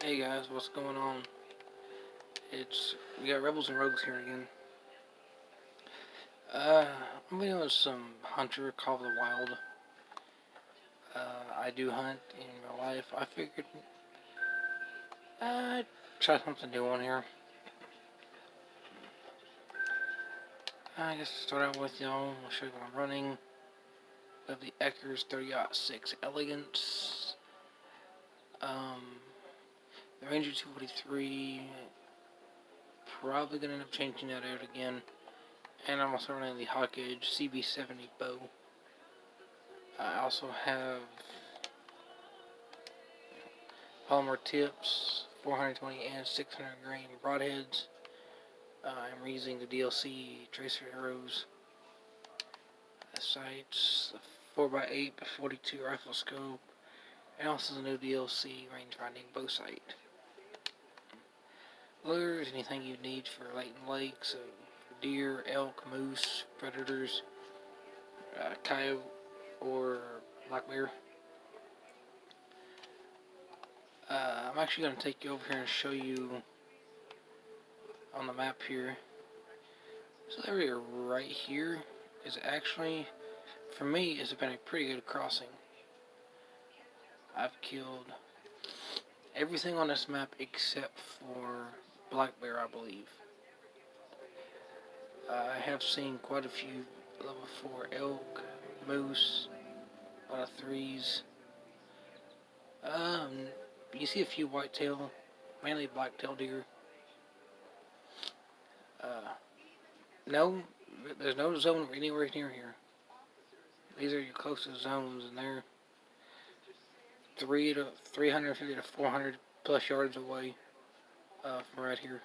Hey guys, what's going on? We got Rebels and Rogues here again. Uh, I'm doing some Hunter Call of the Wild. I do hunt in real life. I figured I'd try something new on here. I guess to start out with, I'll show you what I'm running. We have the Eckers 30-06 Elegance. The Ranger 243. Probably gonna end up changing that out again. And I'm also running the Hawk Edge CB70 bow. I also have polymer tips, 420 and 600 grain broadheads. I'm using the DLC tracer arrows, sights, 4x8 42 rifle scope, and also the new DLC range finding bow sight. Lures, anything you need for Layton Lake, so deer, elk, moose, predators, coyote, or black bear. I'm actually going to take you over here and show you on the map here. So the area right here is actually, for me, it's been a pretty good crossing. I've killed everything on this map except for black bear, I believe. I have seen quite a few level 4 elk, moose, a lot of threes. You see a few whitetail, mainly blacktail deer. No, there's no zone anywhere near here. These are your closest zones, and they're 350 to 400 plus yards away from right here.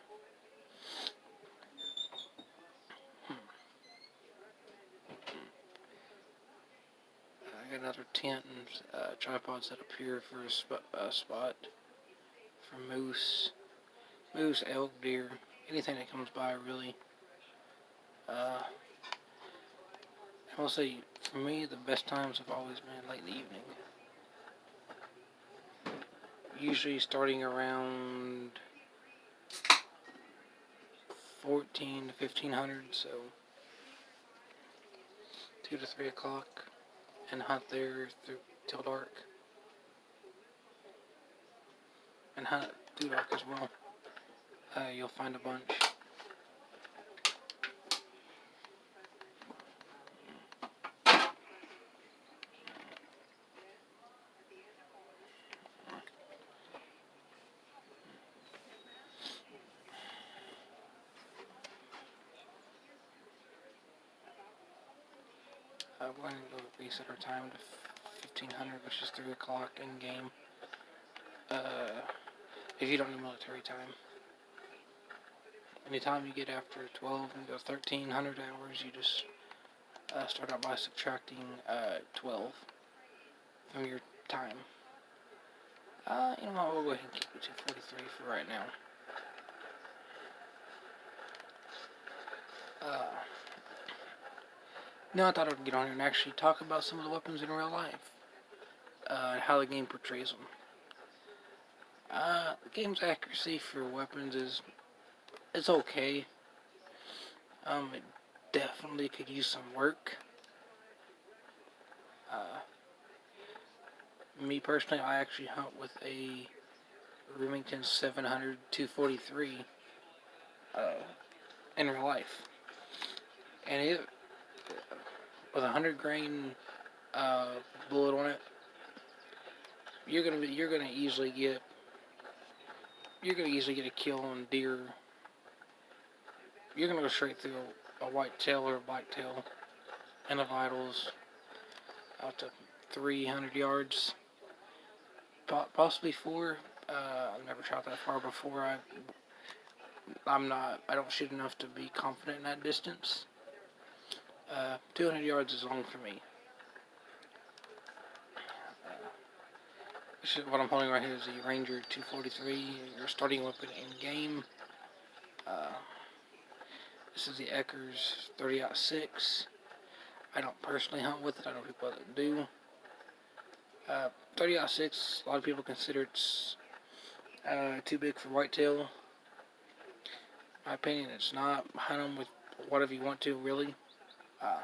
I got another tent and tripod set up here for a spot for moose, elk, deer, anything that comes by really. I will say, for me, the best times have always been late in the evening. Usually starting around 14 to 1500, so 2 to 3 o'clock, and hunt there till dark. And hunt through dark as well. You'll find a bunch. I'm going to reset our time to 1500, which is 3 o'clock in game. If you don't need military time. Anytime you get after 12 and go 1300 hours, you just start out by subtracting 12 from your time. You know what, we'll go ahead and keep it to 43 for right now. Now I thought I would get on here and actually talk about some of the weapons in real life. And how the game portrays them. The game's accuracy for weapons it's okay. It definitely could use some work. Me personally, I actually hunt with a Remington 700 243 in real life, and it with 100 grain bullet on it, you're gonna easily get a kill on deer. You're gonna go straight through a whitetail or a blacktail and a vitals out to 300 yards, possibly 4. I've never shot that far before. I don't shoot enough to be confident in that distance. 200 yards is long for me. What I'm holding right here is the Ranger 243, your starting weapon in game. This is the Eckers 30-06. I don't personally hunt with it. I know people that do. 30-06, a lot of people consider it's Too big for whitetail. In my opinion, it's not. Hunt them with whatever you want to, really. Uh,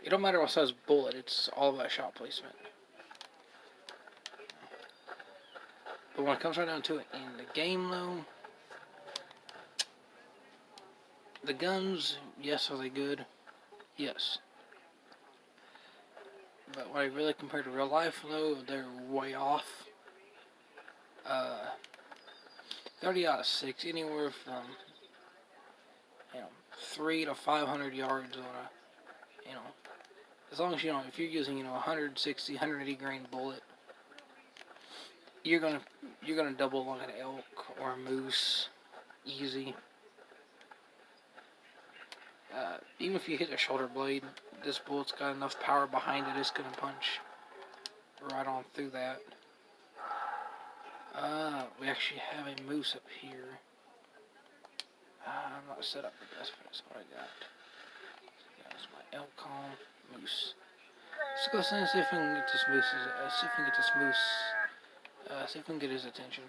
it don't matter what size bullet, it's all about shot placement. But when it comes right down to it, in the game though, the guns, yes, are they good? Yes. But when I really compare to real life though, they're way off. 30 out of 6, anywhere from 3 to 500 yards on a as long as if you're using 160, 180 grain bullet, you're gonna double lung an elk or a moose easy. Even if you hit a shoulder blade, this bullet's got enough power behind it, it's gonna punch right on through that. We actually have a moose up here. I'm not set up the best, but that's what I got. That's my elk call, moose. Let's go and see if we can get this moose. See if we can get this moose. See if we can get his attention.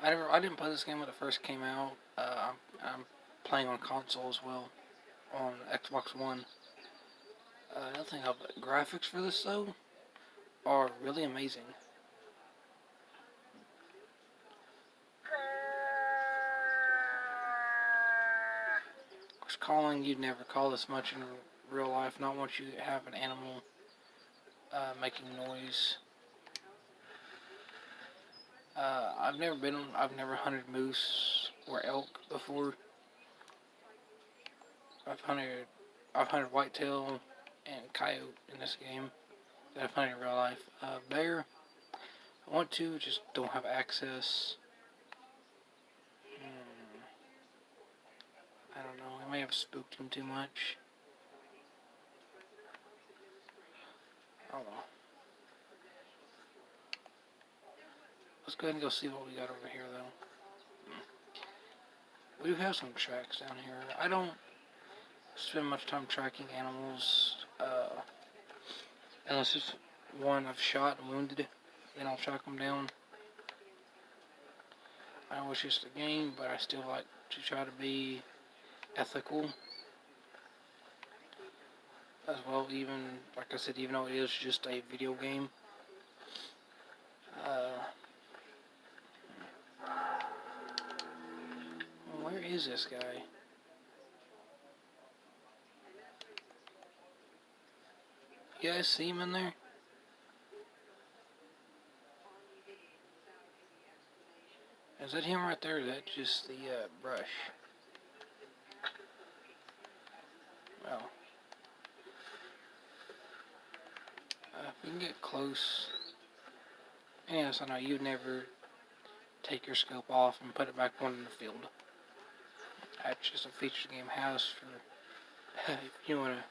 I didn't play this game when it first came out. I'm playing on console as well, on Xbox One. Another thing, the graphics for this though are really amazing. Of course, calling, you'd never call this much in real life. Not once you have an animal making noise. I've never hunted moose or elk before. I've hunted whitetail and coyote in this game that I've hunted in real life. Bear, I want to, just don't have access. I don't know, I may have spooked him too much. I don't know. Let's go ahead and go see what we got over here, though. We do have some tracks down here. I don't spend much time tracking animals, unless it's one I've shot and wounded, then I'll track them down. I know it's just a game, but I still like to try to be ethical as well, even, like I said, even though it is just a video game. Where is this guy? You guys see him in there? Is that him right there? Or is that just the brush? Well, if we can get close. And yes, I know you'd never take your scope off and put it back on in the field. That's just a feature the game has for if you want to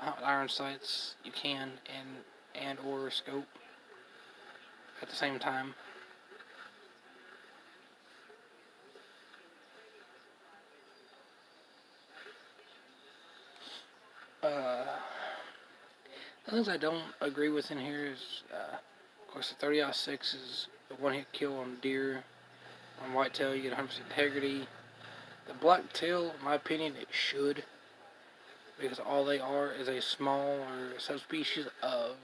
hunt iron sights, you can, and or scope at the same time. The things I don't agree with in here is, of course, the 30-06 is a one-hit kill on deer. On whitetail, you get 100% integrity. The blacktail, in my opinion, it should, because all they are is a smaller subspecies of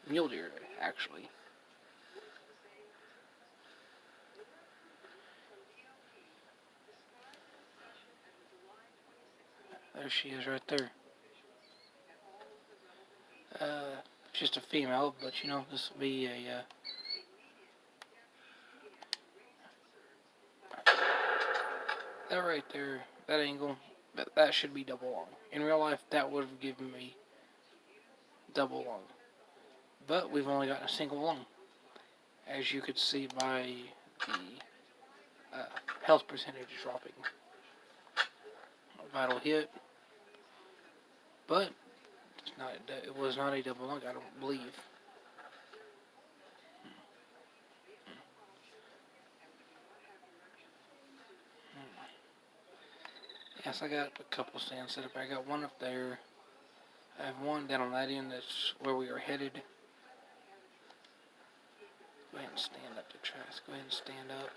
mule deer, actually. There she is right there. Just a female, but this will be a, that right there, that angle, that should be double long. In real life, that would have given me double long. But we've only got a single lung, as you could see by the health percentage dropping. A vital hit, but It was not a double lung, I don't believe. Yes, I got a couple stands set up. I got one up there. I have one down on that end. That's where we are headed. Go ahead and stand up the tracks. Go ahead and stand up.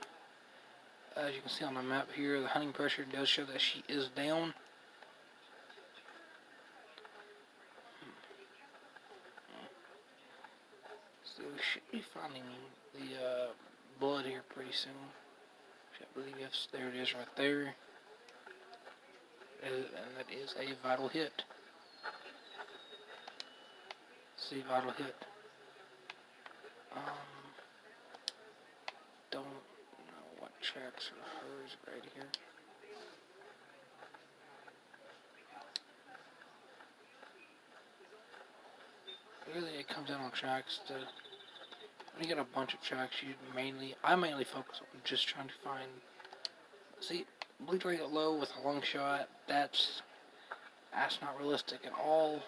As you can see on the map here, the hunting pressure does show that she is down. So we should be finding the blood here pretty soon. I believe yes, there it is right there. And that is a vital hit. See, vital hit. Don't know what tracks are hers right here. Really, it comes down on tracks. When you get a bunch of tracks, I mainly focus on just trying to find. See, bleed rate low with a long shot. That's not realistic at all.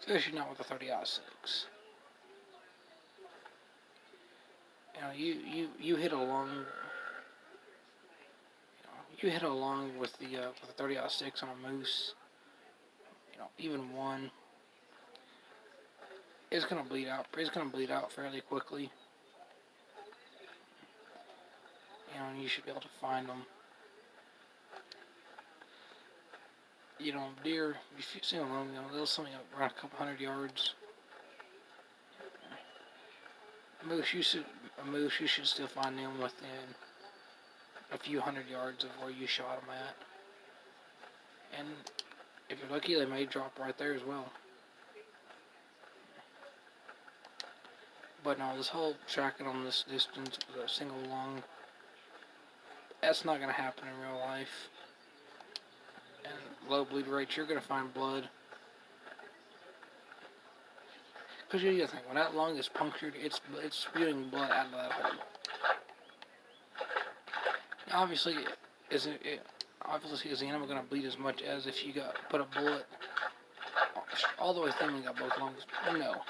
Especially not with a 30-06. You hit along. You hit along with a 30-06 on a moose. Even one. It's gonna bleed out. It's gonna bleed out fairly quickly. And you should be able to find them. Deer. If you see them alone, they'll something around a couple 100 yards. A moose, you should still find them within a few 100 yards of where you shot them at. And if you're lucky, they may drop right there as well. But no, this whole tracking on this distance with a single lung, that's not going to happen in real life. And low bleed rates, you're going to find blood. Because you gotta think, when that lung is punctured, it's spewing blood out of that hole. Obviously, is the animal going to bleed as much as if you put a bullet all the way through and you got both lungs? No.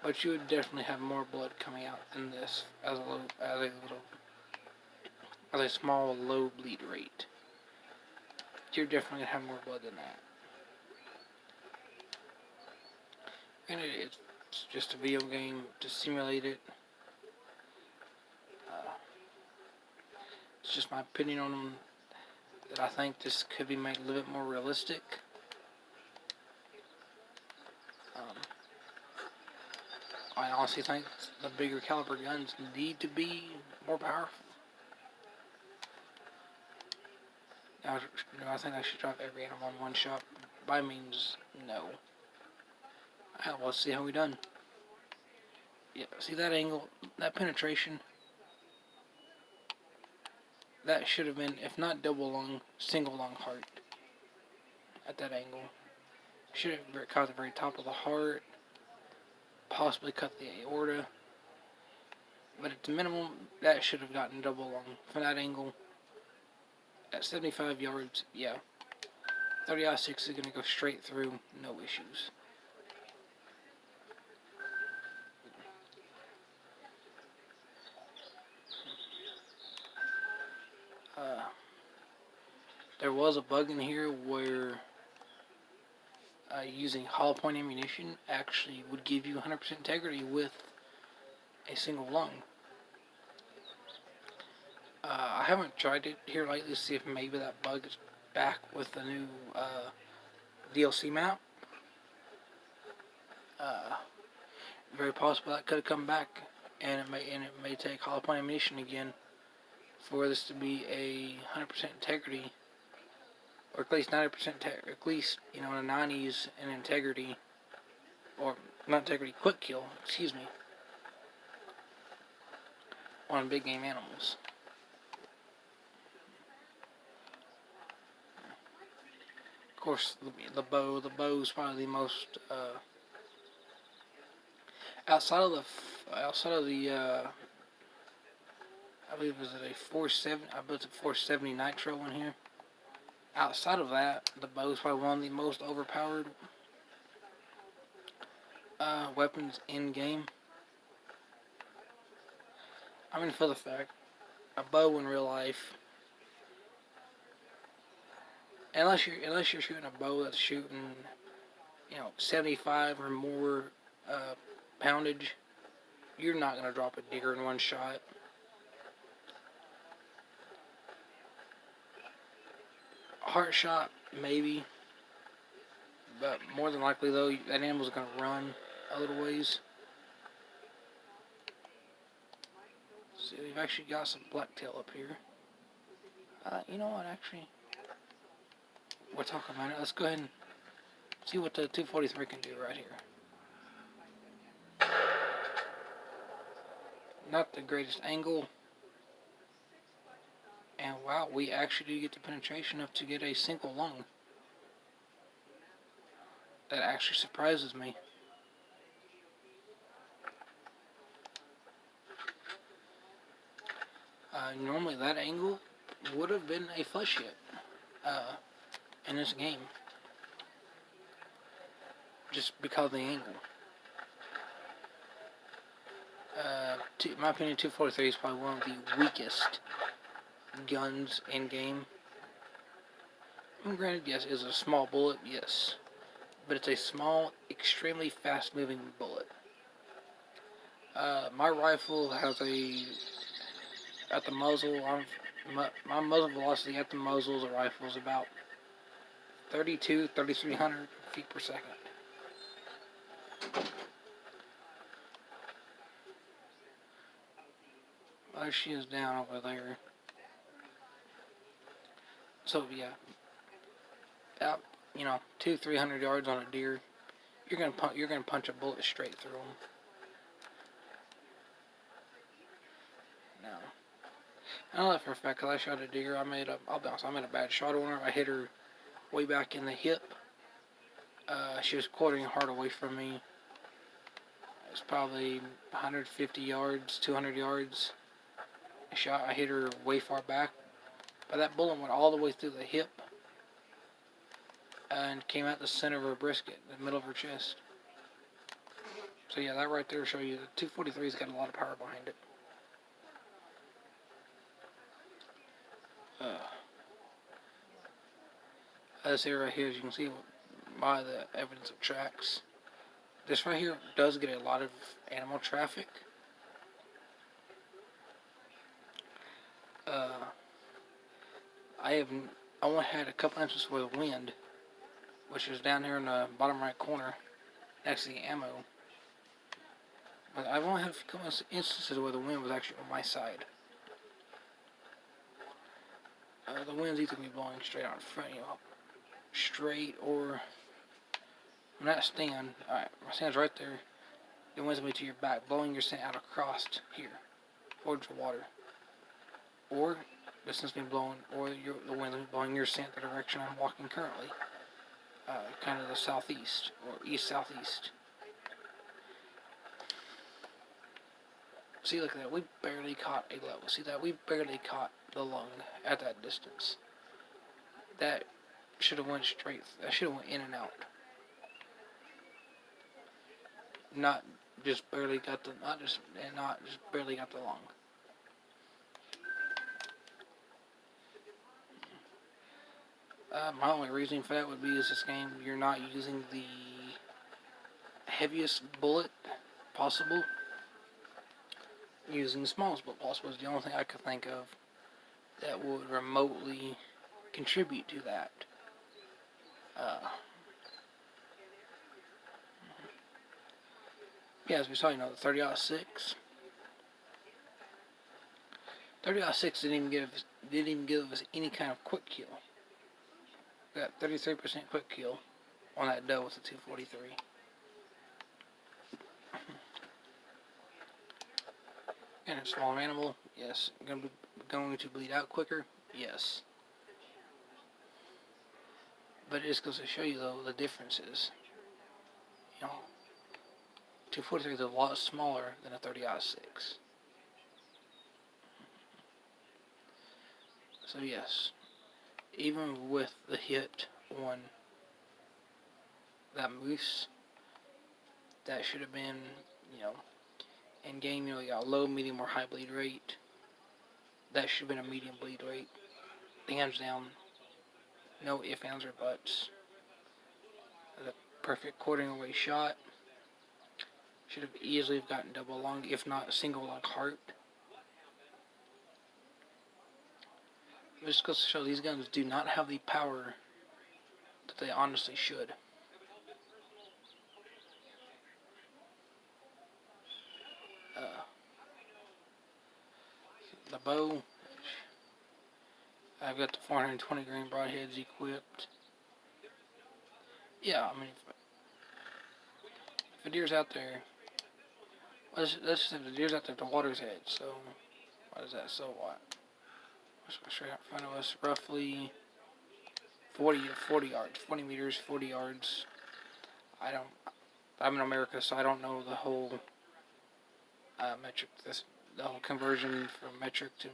But you would definitely have more blood coming out than this as a small low bleed rate. You're definitely gonna have more blood than that. And it's just a video game to simulate it. It's just my opinion on them, that I think this could be made a little bit more realistic. I honestly think the bigger caliber guns need to be more powerful. Now, do I think I should drop every animal in one shot? By means, no. Let's see how we done. Yeah, see that angle, that penetration? That should have been, if not double lung, single lung heart. At that angle. Should have caught the very top of the heart. Possibly cut the aorta. But at the minimum, that should have gotten double lung from that angle. At 75 yards, yeah. 30-06 is going to go straight through, no issues. There was a bug in here where using hollow point ammunition actually would give you 100% integrity with a single lung. I haven't tried it here lately to see if maybe that bug is back with the new DLC map. Very possible that could have come back, and it may take hollow point ammunition again for this to be a 100% integrity, or at least 90%, at least in the 90s in integrity, or not integrity, quick kill, excuse me, on big game animals. Of course, the bow is probably the most outside of the I believe it was a 470. I believe it's a 470 nitro in here. Outside of that, the bow is probably one of the most overpowered weapons in game. I mean, for the fact, a bow in real life, unless you're shooting a bow that's shooting, 75 or more poundage, you're not gonna drop a deer in one shot. Heart shot, maybe, but more than likely though, that animal's gonna run a little ways. See, we've actually got some blacktail up here. You know what, actually, we're talking about it. Let's go ahead and see what the 243 can do right here. Not the greatest angle. And wow, we actually do get the penetration up to get a single lung. That actually surprises me. Normally that angle would have been a flesh hit in this game. Just because of the angle. In my opinion, 243 is probably one of the weakest guns in game. I mean, granted, yes, it's a small bullet, yes. But it's a small, extremely fast-moving bullet. My rifle has at the muzzle, my muzzle velocity at the muzzle of the rifle is about 3,300 feet per second. There she is down over there. So yeah, about 200-300 yards on a deer, you're gonna punch a bullet straight through them. Now, I know that for a fact because I shot a deer. I'll be honest, I made a bad shot on her. I hit her way back in the hip. She was quartering hard away from me. It was probably 150 yards, 200 yards. I hit her way far back. But that bullet went all the way through the hip and came out the center of her brisket, the middle of her chest. So yeah, that right there will show you the 243's got a lot of power behind it. This area right here, as you can see by the evidence of tracks, this right here does get a lot of animal traffic. I only had a couple instances with wind, which is down here in the bottom right corner, next to the ammo. But I've only had a couple instances where the wind was actually on my side. The wind's either going to be blowing straight out in front, straight, or when that stand, alright, my stand's right there, the wind's going to be to your back, blowing your scent out across here, towards the water. Or the scent's being blown, or the wind's blowing your scent the direction I'm walking currently. Kind of the southeast, or east-southeast. See, look at that, we barely caught a level. See that? We barely caught the lung at that distance. That should have went straight, that should have went in and out. Not just barely got the lung. My only reasoning for that would be is this game, you're not using the heaviest bullet possible. Using the smallest bullet possible is the only thing I could think of that would remotely contribute to that. Yeah, as we saw, the 30-06. 30-06 didn't even give us any kind of quick kill. We got 33% quick kill on that doe with the 243. And a smaller animal, yes. Going to bleed out quicker, yes. But it just goes to show you though the differences. 243 is a lot smaller than a 30-06. So yes, even with the hit on that moose, that should have been, you know, in game, you got low, medium, or high bleed rate. That should have been a medium bleed rate. Hands down. No ifs, ands, or buts. The perfect quartering away shot. Should have easily gotten double lung, if not single lung heart. This goes to show these guns do not have the power that they honestly should. The bow, I've got the 420 grain broadheads equipped. Yeah, I mean, if a deer's out there, let's just say the deer's out there at the water's edge, so, what is that, so what? Let's go straight out in front of us, roughly 40 yards, 20 meters, 40 yards. I'm in America, so I don't know the whole metric, the whole conversion from metric to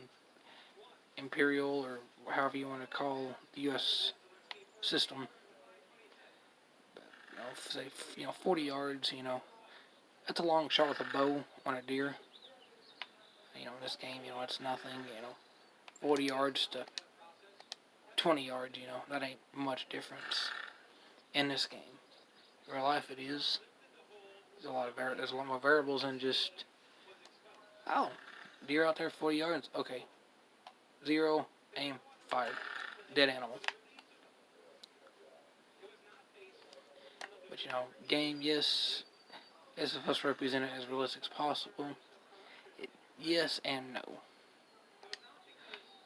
imperial, or however you want to call the U.S. system. But, say, 40 yards, that's a long shot with a bow on a deer. In this game, it's nothing, 40 yards to 20 yards, that ain't much difference in this game. In real life, it is. There's a lot more variables than just, oh, deer out there 40 yards, okay. 0, aim, fire. Dead animal. But, game, yes, is supposed to represent it as realistic as possible. Yes and no.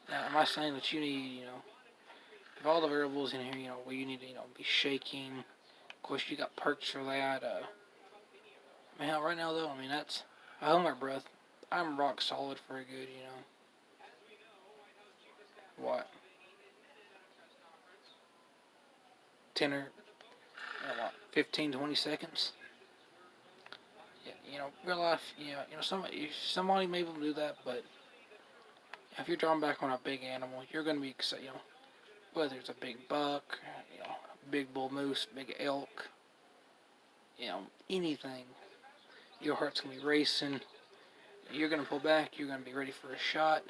Now, am I saying that you need, if all the variables in here, where you need to, be shaking, of course, you got perks for that, man, right now, though, that's, I hold my breath. I'm rock solid for a good, what? 10 or, 15, 20 seconds? Yeah, real life, somebody may be able to do that, but if you're drawing back on a big animal, you're going to be, whether it's a big buck, big bull moose, big elk, anything, your heart's going to be racing. You're going to pull back, you're going to be ready for a shot,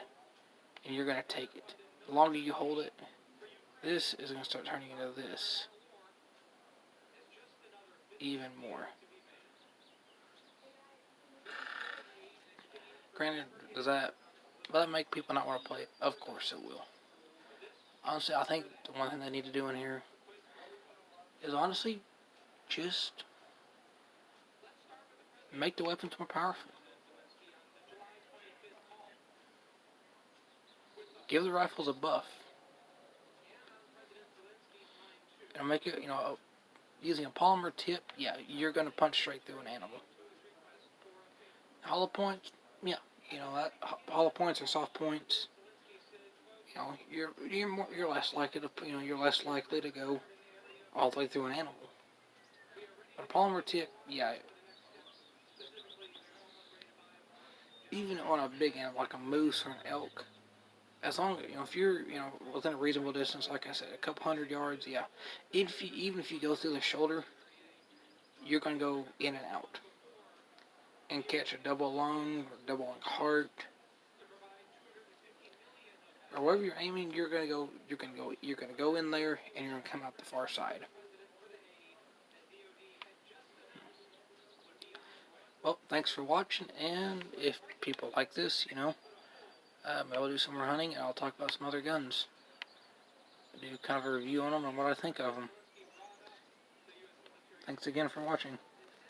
and you're going to take it. The longer you hold it, this is going to start turning into this. Even more. Granted, will that make people not want to play it? Of course it will. Honestly, I think the one thing they need to do in here is honestly just make the weapons more powerful. Give the rifles a buff. And make it, using a polymer tip, yeah, you're going to punch straight through an animal. Hollow points, yeah, hollow points are soft points. You're less likely to go all the way through an animal. But a polymer tip, yeah. Even on a big animal like a moose or an elk, as long as, if you're, within a reasonable distance, like I said, a couple 100 yards, yeah. Even if you go through the shoulder, you're going to go in and out. And catch a double lung or double lung heart. Or wherever you're aiming, you're going to go in there, and you're going to come out the far side. Well, thanks for watching, and if people like this, I'll do some more hunting, and I'll talk about some other guns. Do kind of a review on them and what I think of them. Thanks again for watching.